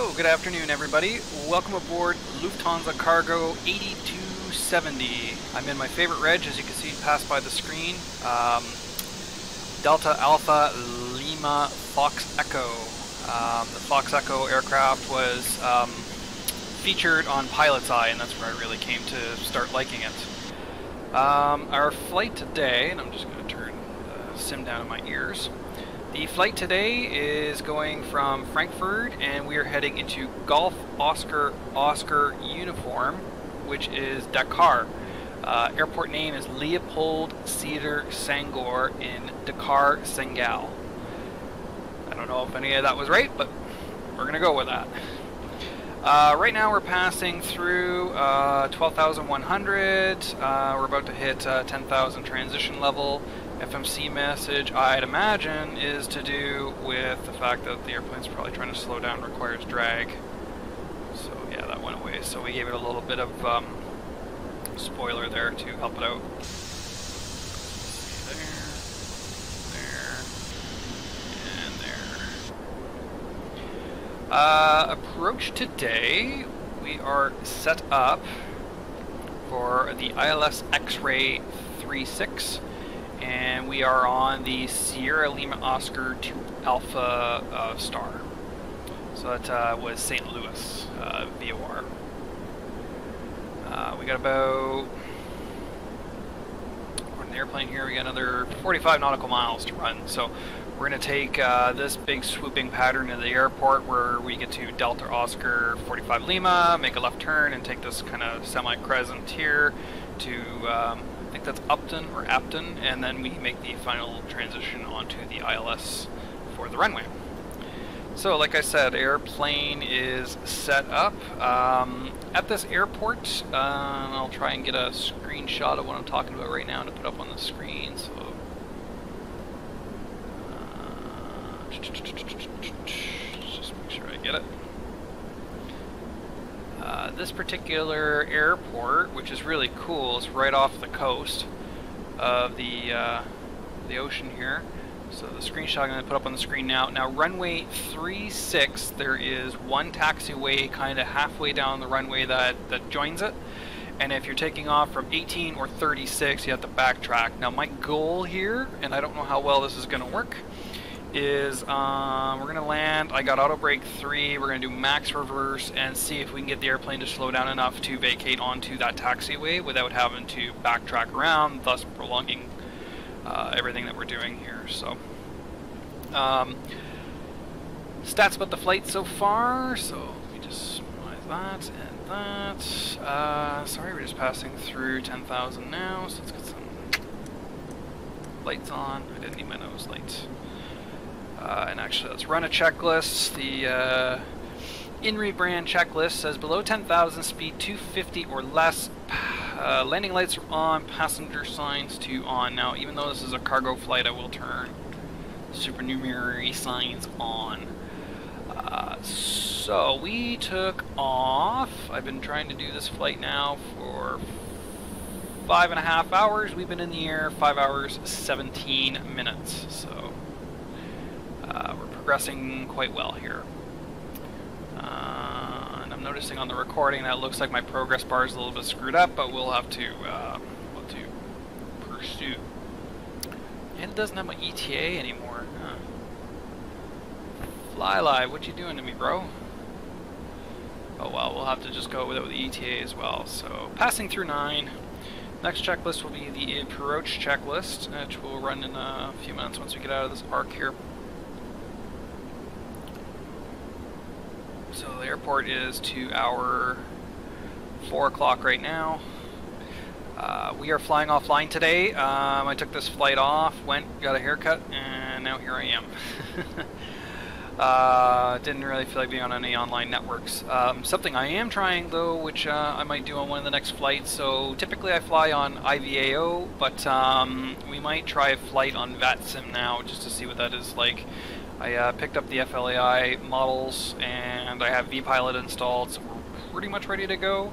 So, good afternoon everybody. Welcome aboard Lufthansa Cargo 8270. I'm in my favorite reg, as you can see passed by the screen. Delta Alpha Lima Fox Echo. The Fox Echo aircraft was featured on Pilot's Eye, and that's where I really came to start liking it. Our flight today, and I'm just going to turn the sim down in my ears. The flight today is going from Frankfurt, and we are heading into Golf Oscar Uniform, which is Dakar. Airport name is Leopold Sédar Senghor in Dakar, Senegal. I don't know if any of that was right, but we're going to go with that. Right now we're passing through 12,100. We're about to hit 10,000 transition level. FMC message, I'd imagine, is to do with the fact that the airplane's probably trying to slow down, requires drag. So yeah, that went away. So we gave it a little bit of spoiler there to help it out. There, approach today, we are set up for the ILS X-Ray 36. And we are on the Sierra Lima Oscar 2 Alpha star. So that was St. Louis VOR. We got about, on the airplane here, we got another 45 nautical miles to run. So we're going to take this big swooping pattern to the airport where we get to Delta Oscar 45 Lima, make a left turn, and take this kind of semi-crescent here to I think that's Upton or Apton, and then we make the final transition onto the ILS for the runway. So like I said, airplane is set up at this airport. I'll try and get a screenshot of what I'm talking about right now to put up on the screen. So just make sure I get it. This particular airport, which is really cool, is right off the coast of the ocean here. So the screenshot I'm going to put up on the screen now. Now runway 36, there is one taxiway kind of halfway down the runway that joins it. And if you're taking off from 18 or 36, you have to backtrack. Now my goal here, and I don't know how well this is going to work, is we're going to land. I got auto brake 3, we're going to do max reverse and see if we can get the airplane to slow down enough to vacate onto that taxiway without having to backtrack around, thus prolonging everything that we're doing here. So stats about the flight so far, so we just minimize that and that. Sorry, we're just passing through 10,000 now, so let's get some lights on. I didn't need my nose lights. And actually, let's run a checklist. The INRI brand checklist says below 10,000, speed 250 or less. Landing lights are on, passenger signs to on. Now, even though this is a cargo flight, I will turn supernumerary signs on. So we took off. I've been trying to do this flight now for 5.5 hours. We've been in the air 5 hours 17 minutes. So we're progressing quite well here. And I'm noticing on the recording that it looks like my progress bar is a little bit screwed up, but we'll have to pursue. And it doesn't have my ETA anymore. Huh. Fly Live, what you doing to me, bro? Oh well, we'll have to just go without the ETA as well. So passing through 9. Next checklist will be the approach checklist, which will run in a few minutes once we get out of this arc here. So the airport is to our 4 o'clock right now. We are flying offline today. I took this flight off, got a haircut, and now here I am. Didn't really feel like being on any online networks. Something I am trying though, which I might do on one of the next flights. So typically I fly on IVAO, but we might try a flight on VATSIM now just to see what that is like. I picked up the FLAI models and I have vPilot installed, so we're pretty much ready to go.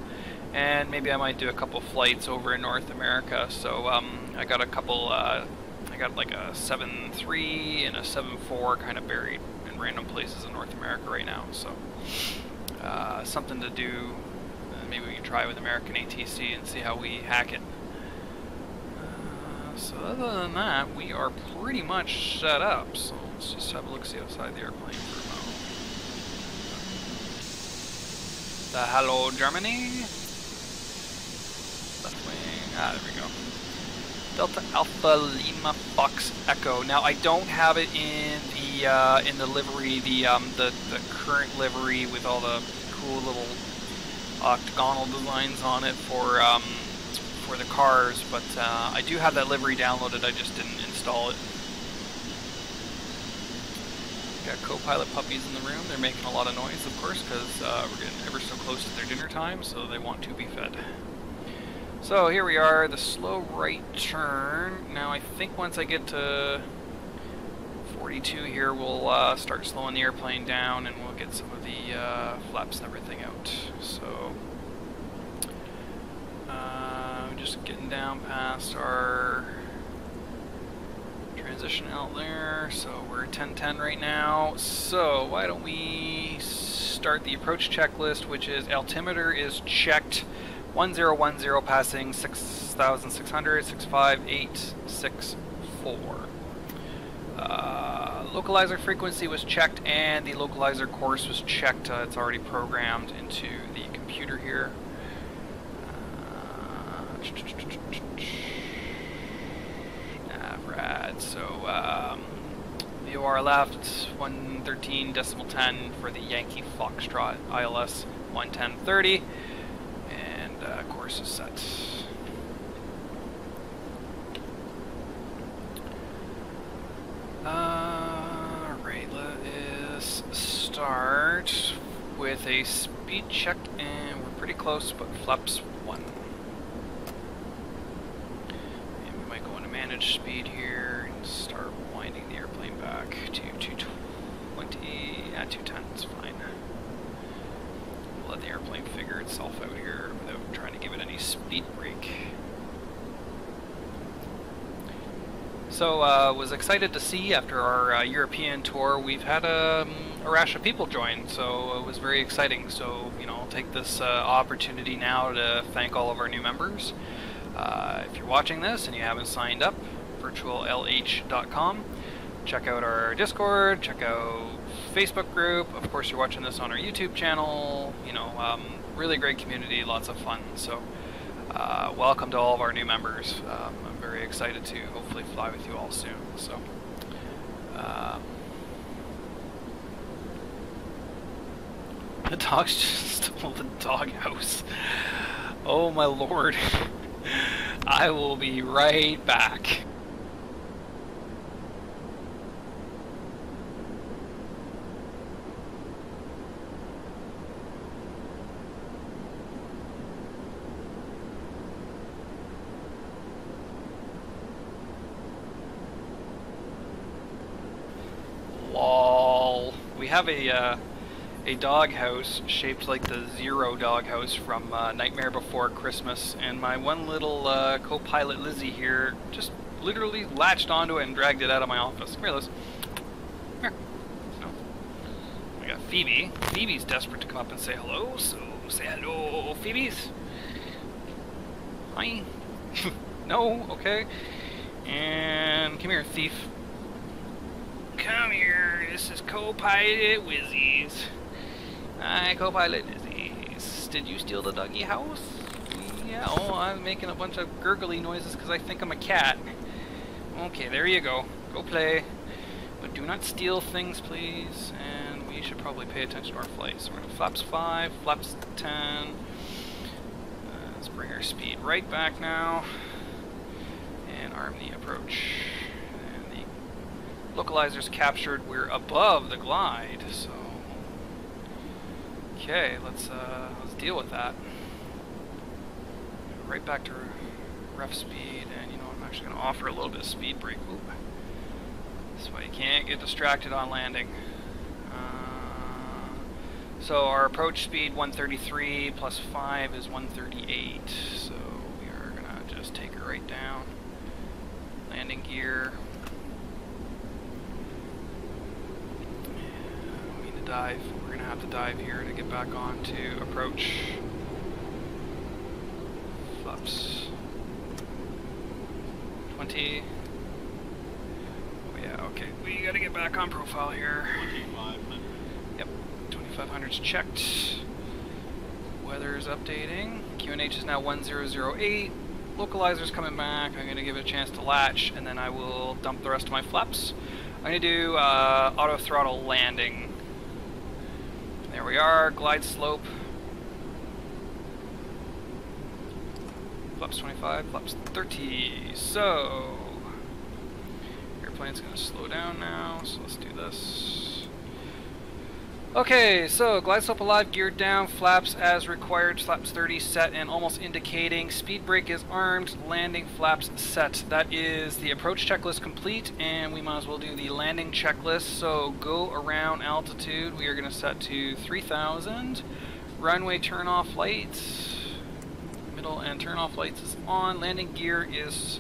And maybe I might do a couple flights over in North America. So I got a couple, I got like a 7.3 and a 7.4 kind of buried in random places in North America right now. So something to do. Maybe we can try with American ATC and see how we hack it. So other than that, we are pretty much set up. So let's just have a look-see outside the airplane for a moment. Hello, Germany. Left wing. Ah, there we go. Delta Alpha Lima Fox Echo. Now I don't have it in the livery, the current livery with all the cool little octagonal designs on it for the cars, but I do have that livery downloaded. I just didn't install it. Got co-pilot puppies in the room. They're making a lot of noise, of course, because we're getting ever so close to their dinner time, so they want to be fed. So here we are, the slow right turn. Now I think once I get to 42 here, we'll start slowing the airplane down and we'll get some of the flaps and everything out. So just getting down past our transition out there. So we're 1010 right now. So why don't we start the approach checklist, which is altimeter is checked. 1010 passing 6,600, 65864. Localizer frequency was checked and the localizer course was checked. It's already programmed into the computer here. Rad. So VOR left 113.10 for the Yankee Foxtrot ILS 110.30. Course is set. Alright, let us start with a speed check, and we're pretty close, but flaps 1. And we might go into manage speed here and start winding the airplane back to 220, 210 is fine. Let the airplane figure itself out here without trying to give it any speed brake. So was excited to see after our European tour, we've had a rash of people join, so it was very exciting. So, you know, I'll take this opportunity now to thank all of our new members. If you're watching this and you haven't signed up, virtuallh.com, check out our Discord, check out Facebook group. Of course, you're watching this on our YouTube channel. You know, really great community, lots of fun. So welcome to all of our new members. I'm very excited to hopefully fly with you all soon. So the dogs just stole the doghouse. Oh my lord. I will be right back. We have a doghouse shaped like the Zero doghouse from Nightmare Before Christmas, and my one little co-pilot Lizzie here just literally latched onto it and dragged it out of my office. Come here, Liz. Come here. So, we got Phoebe. Phoebe's desperate to come up and say hello, so say hello, Phoebe's. Hi. No? Okay. And come here, thief. Come here, this is co-pilot Wizzies. Hi, co-pilot Wizzies. Did you steal the doggy house? Yeah, oh, I'm making a bunch of gurgly noises because I think I'm a cat. Okay, there you go. Go play. But do not steal things, please. And we should probably pay attention to our flight. So we're going to flaps 5, flaps 10. Let's bring our speed right back now. And arm the approach. Localizers captured, we're above the glide, so okay, let's deal with that. Right back to rough speed, and you know, I'm actually going to offer a little bit of speed brake. Oop. This way you can't get distracted on landing. So our approach speed 133 plus 5 is 138, so we are going to just take it right down. Landing gear. dive. We're gonna have to dive here to get back on to approach. Flaps. 20. Oh yeah, okay. We gotta get back on profile here. 2500. Yep, 2500's checked. Weather's updating. QNH is now 1008. Localizer's coming back. I'm gonna give it a chance to latch, and then I will dump the rest of my flaps. I'm gonna do auto throttle landing. There we are. Glide slope. Flaps 25, flaps 30. So, airplane's gonna slow down now, so let's do this. Okay, so glide slope alive, geared down, flaps as required, flaps 30 set and almost indicating. Speed brake is armed, landing flaps set. That is the approach checklist complete, and we might as well do the landing checklist. So go around altitude, we are gonna set to 3000. Runway turn off lights. Middle and turn off lights is on. Landing gear is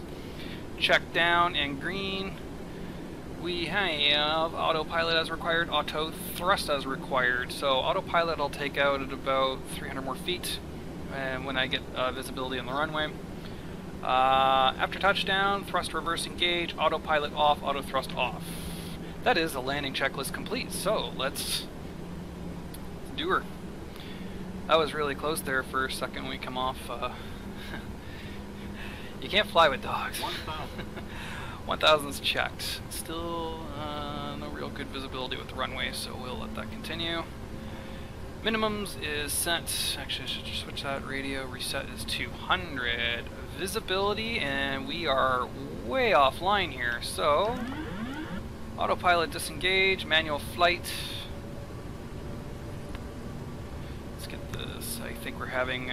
checked down and green. We have autopilot as required, auto thrust as required. So autopilot I'll take out at about 300 more feet and when I get visibility on the runway. After touchdown, thrust reverse engage, autopilot off, auto thrust off. That is a landing checklist complete. So let's do her. That was really close there for a second when we come off. You can't fly with dogs. 1000's checked. Still no real good visibility with the runway, so we'll let that continue. Minimums is set. Actually, I should just switch that. Radio reset is 200. Visibility, and we are way offline here. So, autopilot disengage, manual flight. Let's get this. I think we're having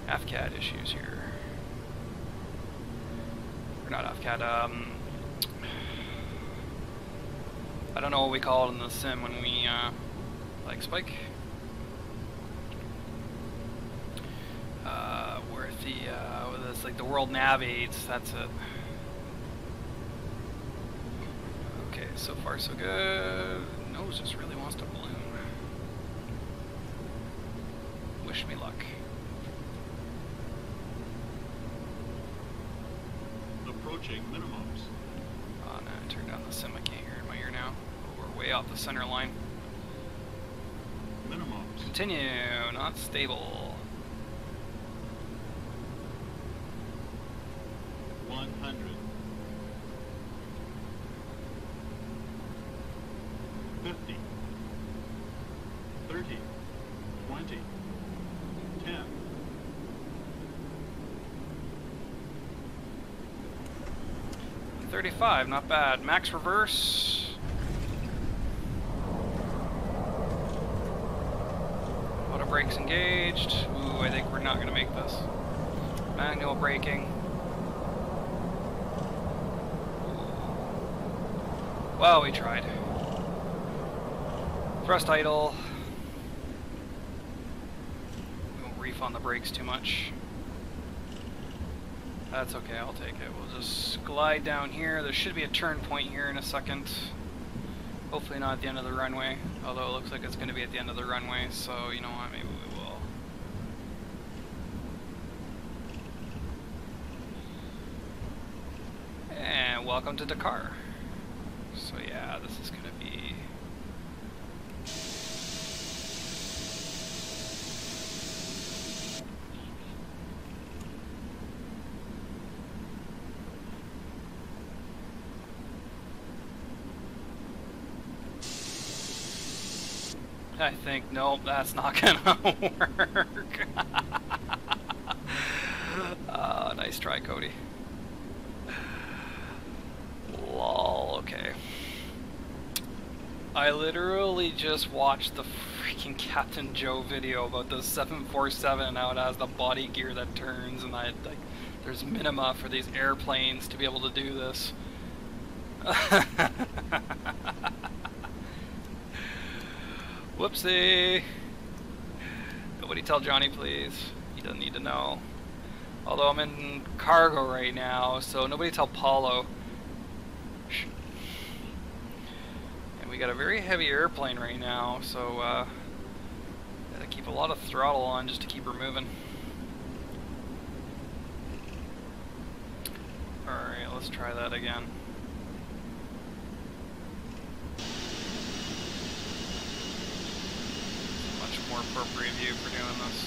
AFCAD issues here. Not AFCAD, I don't know what we call it in the sim when we, like spike. Where it's like the world nav aids, that's it. Okay, so far so good. Nose just really wants to balloon. Wish me luck. Approaching minimums. Oh no, I turned down the sim, I can't hear it in my ear now. Oh, we're way off the center line. Minimums. Continue, not stable. 100. 50. 30. 20. 10. 35, not bad. Max reverse. Auto brakes engaged. Ooh, I think we're not gonna make this. Manual braking. Well, we tried. Thrust idle. We won't reef on the brakes too much. That's okay, I'll take it. We'll just glide down here. There should be a turn point here in a second. Hopefully not at the end of the runway, although it looks like it's going to be at the end of the runway, so you know what, maybe we will. And welcome to Dakar. So yeah, this is going to be... I think, nope, that's not gonna work. Nice try, Cody. Lol, okay. I literally just watched the freaking Captain Joe video about the 747 and how it has the body gear that turns, and there's minima for these airplanes to be able to do this. Whoopsie! Nobody tell Johnny, please. He doesn't need to know. Although I'm in cargo right now, so nobody tell Paulo. And we got a very heavy airplane right now, so gotta keep a lot of throttle on just to keep her moving. Alright, let's try that again. Much more appropriate view for doing this.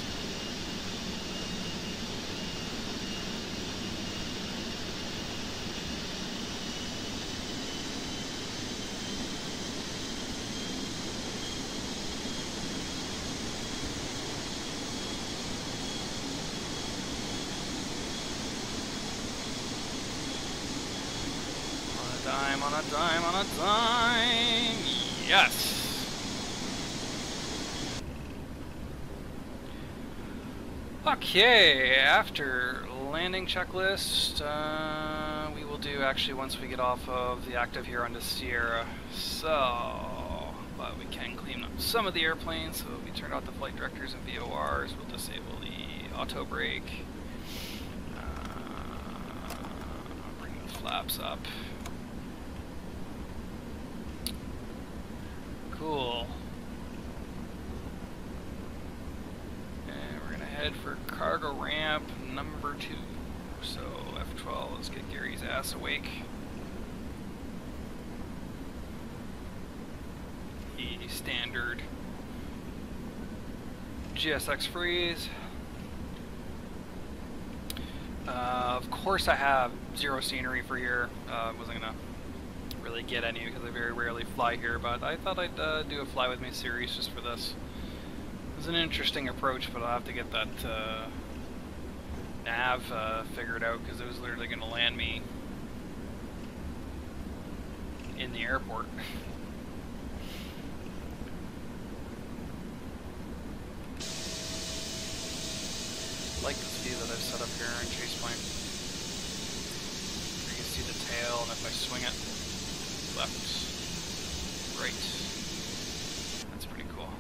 On a dime, on a dime, yes! Okay, after landing checklist, we will do actually once we get off of the active here onto Sierra. So, but we can clean up some of the airplanes, so we turned off the flight directors and VORs, we'll disable the auto brake, bring the flaps up. Cool. And we're gonna head for cargo ramp number 2. So F12, let's get Gary's ass awake. The standard GSX freeze. Of course I have zero scenery for here. Wasn't gonna really get any because I very rarely fly here, but I thought I'd do a fly with me series just for this. It was an interesting approach, but I'll have to get that nav figured out because it was literally going to land me in the airport. I like the speed that I've set up here in chase plane. You can see the tail, and if I swing it left, right. That's pretty cool.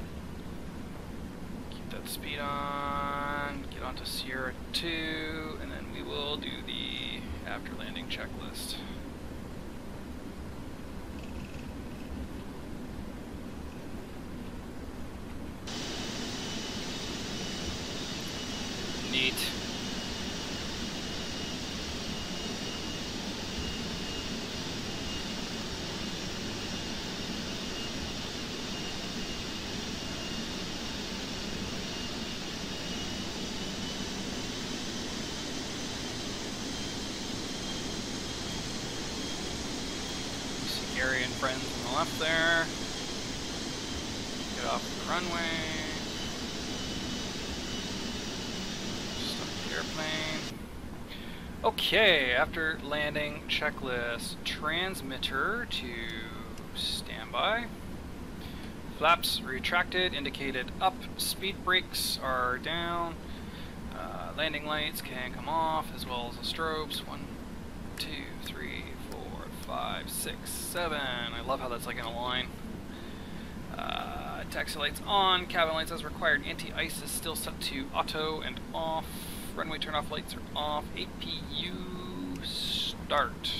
Keep that speed on, get onto Sierra 2, and then we will do the after landing checklist. Neat. Gary and friends on the left there. Get off the runway. Stop the airplane. Okay, after landing checklist, transmitter to standby. Flaps retracted, indicated up. Speed brakes are down. Landing lights can come off, as well as the strobes. 1, 2, 3, 4, 5, 6, 7. I love how that's like in a line. Taxi lights on, cabin lights as required. Anti-ice is still set to auto and off. Runway turn-off lights are off. APU start.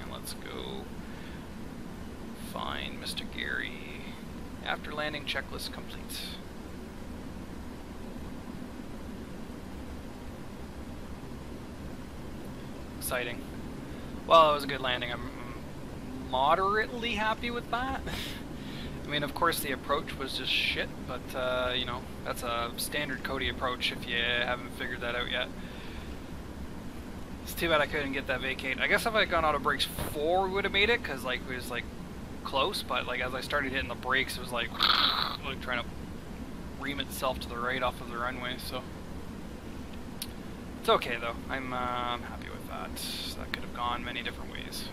And let's go find Mr. Gary. After landing checklist complete. Exciting. Well, it was a good landing. I'm moderately happy with that. I mean, of course, the approach was just shit, but, you know, that's a standard Cody approach if you haven't figured that out yet. It's too bad I couldn't get that vacate. I guess if I had gone out of brakes 4, we would have made it, because, like, it was, like, close, but, like, as I started hitting the brakes, it was, like trying to ream itself to the right off of the runway, so. It's okay, though. I'm happy with that. That could have gone many different ways.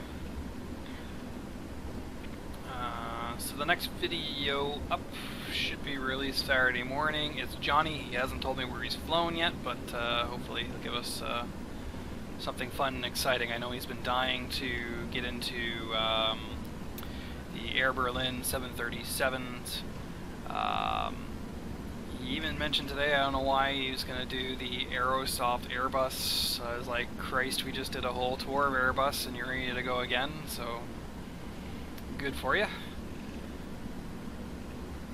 So the next video up should be released Saturday morning. It's Johnny. He hasn't told me where he's flown yet, but hopefully he'll give us something fun and exciting. I know he's been dying to get into the Air Berlin 737s. He even mentioned today, I don't know why, he was going to do the Aerosoft Airbus. I was like, Christ, we just did a whole tour of Airbus and you're ready to go again, so good for you.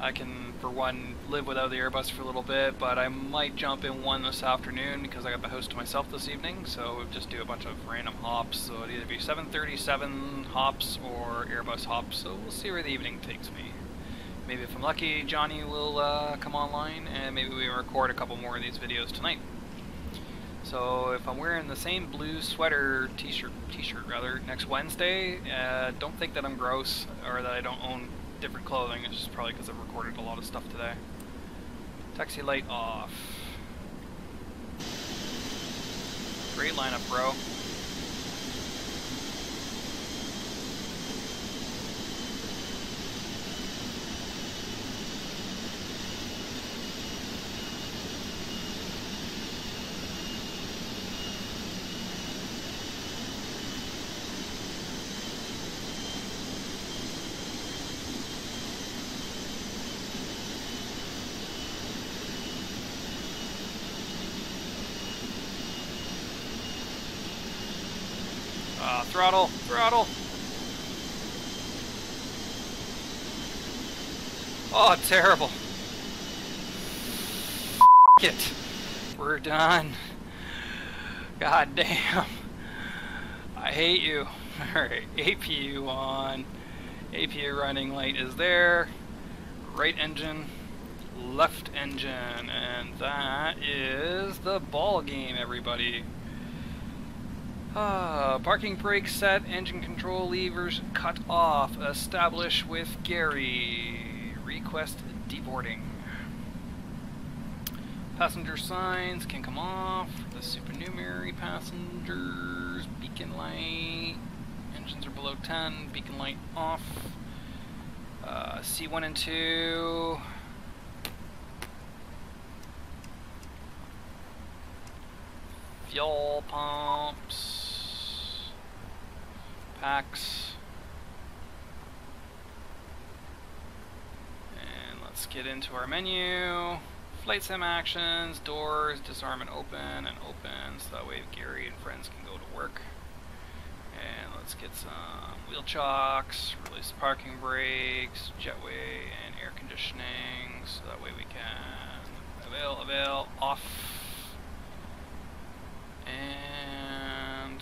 I can, for one, live without the Airbus for a little bit, but I might jump in one this afternoon because I got the house to myself this evening, so we'll just do a bunch of random hops. So it'll either be 737 hops or Airbus hops, so we'll see where the evening takes me. Maybe if I'm lucky, Johnny will come online, and maybe we record a couple more of these videos tonight. So if I'm wearing the same blue sweater, t-shirt rather, next Wednesday, don't think that I'm gross or that I don't own different clothing. It's just probably because I've recorded a lot of stuff today. Taxi light off. Great lineup, bro. Throttle, throttle. Oh, terrible. F it. We're done. God damn. I hate you. Alright, APU on. APU running light is there. Right engine, left engine, and that is the ball game, everybody. Parking brake set, engine control levers cut off. Establish with Gary. Request deboarding. Passenger signs can come off. The supernumerary passengers. Beacon light. Engines are below 10. Beacon light off. C1 and 2. Fuel pumps. Packs. And let's get into our menu. Flight sim actions, doors, disarm and open, so that way Gary and friends can go to work. And let's get some wheel chocks, release parking brakes, jetway and air conditioning, so that way we can avail, off. And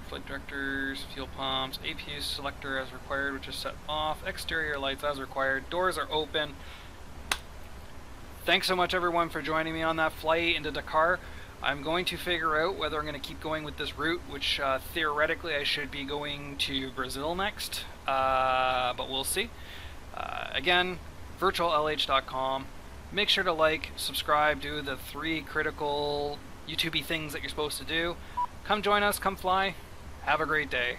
flight directors, fuel pumps, APU selector as required, which is set off, exterior lights as required, doors are open. Thanks so much everyone for joining me on that flight into Dakar. I'm going to figure out whether I'm going to keep going with this route, which theoretically I should be going to Brazil next, but we'll see. Again, virtuallh.com. Make sure to like, subscribe, do the 3 critical YouTube-y things that you're supposed to do. Come join us, come fly. Have a great day.